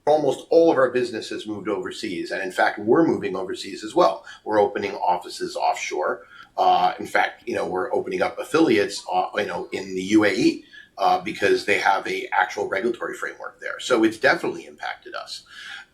almost all of our business has moved overseas. And in fact, we're moving overseas as well. We're opening offices offshore. In fact, we're opening up affiliates, in the UAE. Because they have a actual regulatory framework there. So it's definitely impacted us.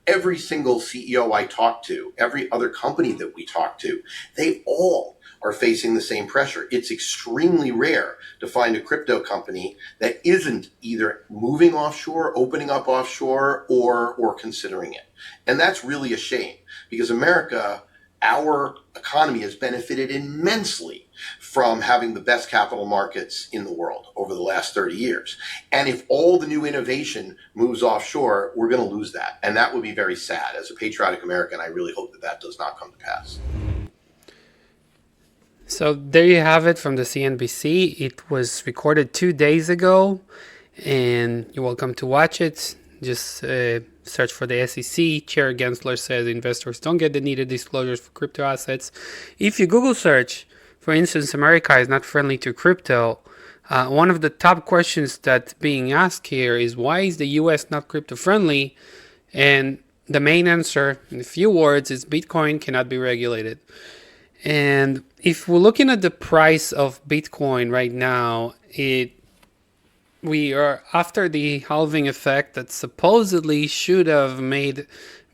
Every single CEO I talk to, every other company that we talk to, they all are facing the same pressure. It's extremely rare to find a crypto company that isn't either moving offshore, opening up offshore, or considering it. And that's really a shame, because America, our economy, has benefited immensely from having the best capital markets in the world over the last 30 years. And if all the new innovation moves offshore, we're going to lose that. And that would be very sad. As a patriotic American, I really hope that that does not come to pass. So there you have it from the CNBC. It was recorded 2 days ago, and you're welcome to watch it. Just search for the SEC. Chair Gensler says investors don't get the needed disclosures for crypto assets. If you Google search, for instance, America is not friendly to crypto, one of the top questions that's being asked here is, why is the US not crypto friendly? And the main answer, in a few words, is Bitcoin cannot be regulated. And if we're looking at the price of Bitcoin right now, we are after the halving effect that supposedly should have made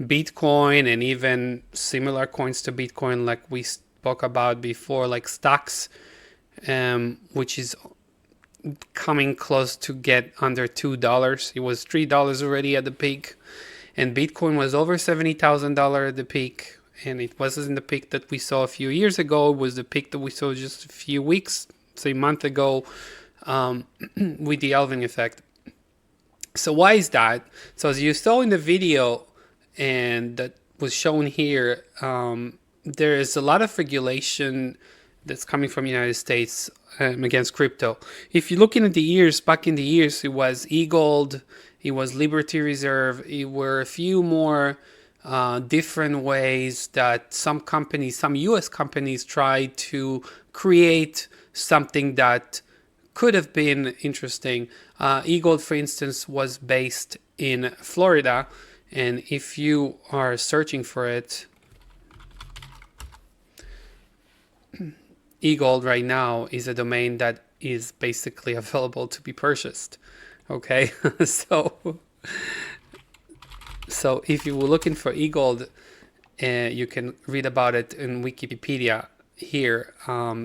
Bitcoin and even similar coins to Bitcoin, like we spoke about before, like stocks, which is coming close to get under $2. It was $3 already at the peak, and Bitcoin was over $70,000 at the peak. And it wasn't the peak that we saw a few years ago. It was the peak that we saw just a few weeks, say a month ago, with the halving effect. So why is that? So as you saw in the video, and that was shown here, there is a lot of regulation that's coming from the United States against crypto. If you're looking at the years, back in the years, it was e-gold, it was Liberty Reserve, it were a few more different ways that some US companies tried to create something that could have been interesting. E-gold, for instance, was based in Florida, and if you are searching for it, e-gold right now is a domain that is basically available to be purchased. Okay, So if you were looking for e-gold, you can read about it in Wikipedia here.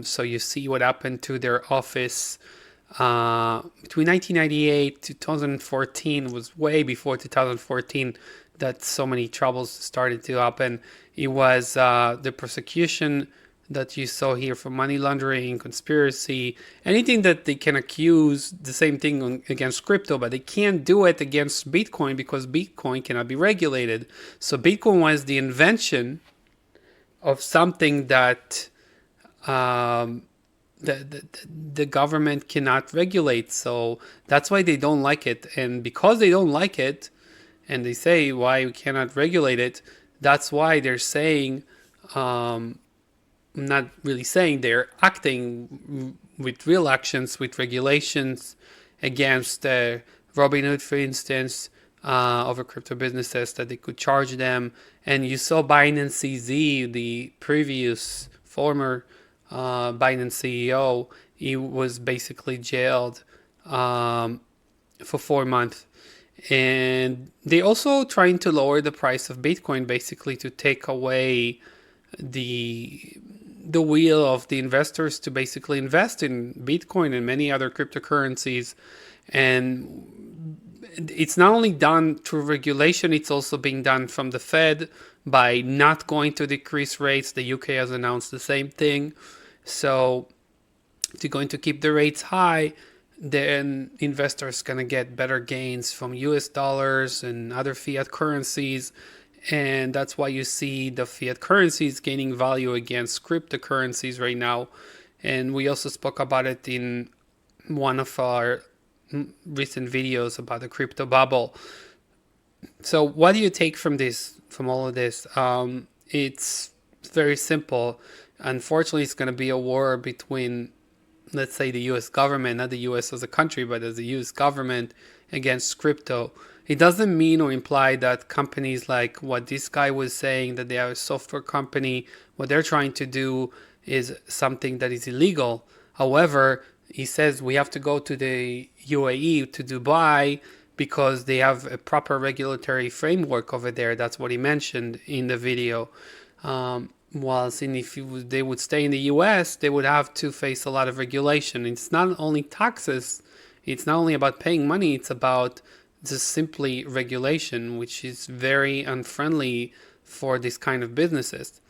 So you see what happened to their office between 1998 to 2014. Was way before 2014 that so many troubles started to happen. It was the prosecution that you saw here for money laundering, conspiracy, anything that they can accuse, the same thing against crypto, but they can't do it against Bitcoin because Bitcoin cannot be regulated. So Bitcoin was the invention of something that the government cannot regulate. So that's why they don't like it. And because they don't like it, and they say why we cannot regulate it, that's why they're saying, not really saying, they're acting with real actions, with regulations against Robinhood, for instance, over crypto businesses, that they could charge them. And you saw Binance CZ, the previous former Binance CEO, he was basically jailed for 4 months. And they also trying to lower the price of Bitcoin, basically to take away the will of the investors to basically invest in Bitcoin and many other cryptocurrencies. And it's not only done through regulation, it's also being done from the Fed by not going to decrease rates. The UK has announced the same thing. So if they're going to keep the rates high, then investors going to get better gains from US dollars and other fiat currencies. And that's why you see the fiat currencies gaining value against cryptocurrencies right now. And we also spoke about it in one of our recent videos about the crypto bubble. So what do you take from all of this? It's very simple. Unfortunately, it's going to be a war between, let's say, the US government, not the US as a country, but as the US government against crypto. it doesn't mean or imply that companies like what this guy was saying, that they are a software company, what they're trying to do is something that is illegal. However, he says we have to go to the UAE, to Dubai, because they have a proper regulatory framework over there. That's what he mentioned in the video. Whilst if they would stay in the US, they would have to face a lot of regulation. It's not only taxes, it's not only about paying money, it's about just simply regulation, which is very unfriendly for this kind of businesses.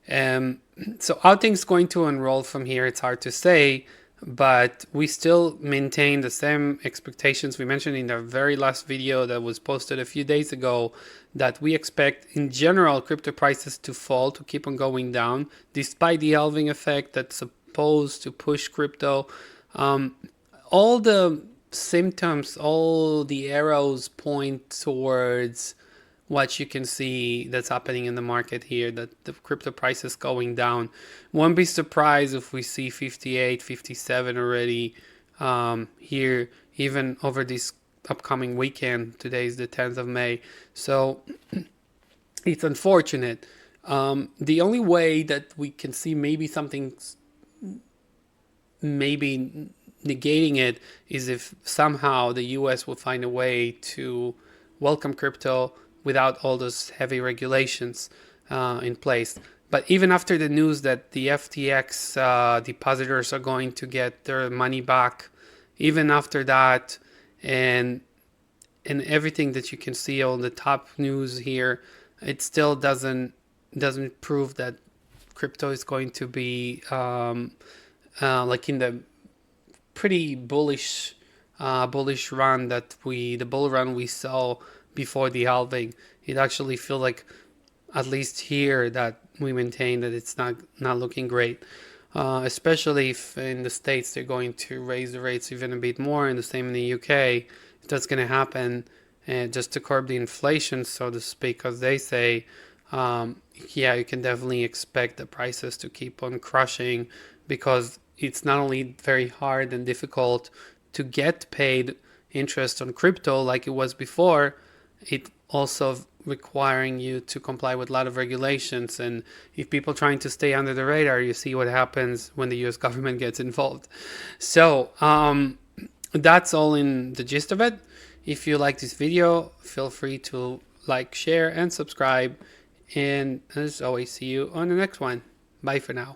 So how things going to unroll from here, it's hard to say, but we still maintain the same expectations we mentioned in our very last video that was posted a few days ago, that we expect in general crypto prices to fall, to keep on going down, despite the halving effect that's supposed to push crypto. All the symptoms, all the arrows point towards what you can see that's happening in the market here, that the crypto price is going down. Won't be surprised if we see 58, 57 already here, even over this upcoming weekend. Today is the 10th of May. So it's unfortunate. The only way that we can see maybe something maybe negating it is if somehow the US will find a way to welcome crypto without all those heavy regulations in place. But even after the news that the FTX depositors are going to get their money back, even after that, and everything that you can see on the top news here, it still doesn't prove that crypto is going to be like in the pretty bullish run that the bull run we saw before the halving. It actually feels like, at least here, that we maintain that it's not looking great, especially if in the States they're going to raise the rates even a bit more, and the same in the UK. If that's going to happen, just to curb the inflation, so to speak, as they say, yeah, you can definitely expect the prices to keep on crushing, because it's not only very hard and difficult to get paid interest on crypto like it was before, it also requiring you to comply with a lot of regulations. And if people trying to stay under the radar, you see what happens when the US government gets involved. So that's all in the gist of it. If you like this video, feel free to like, share, and subscribe. And as always, see you on the next one. Bye for now.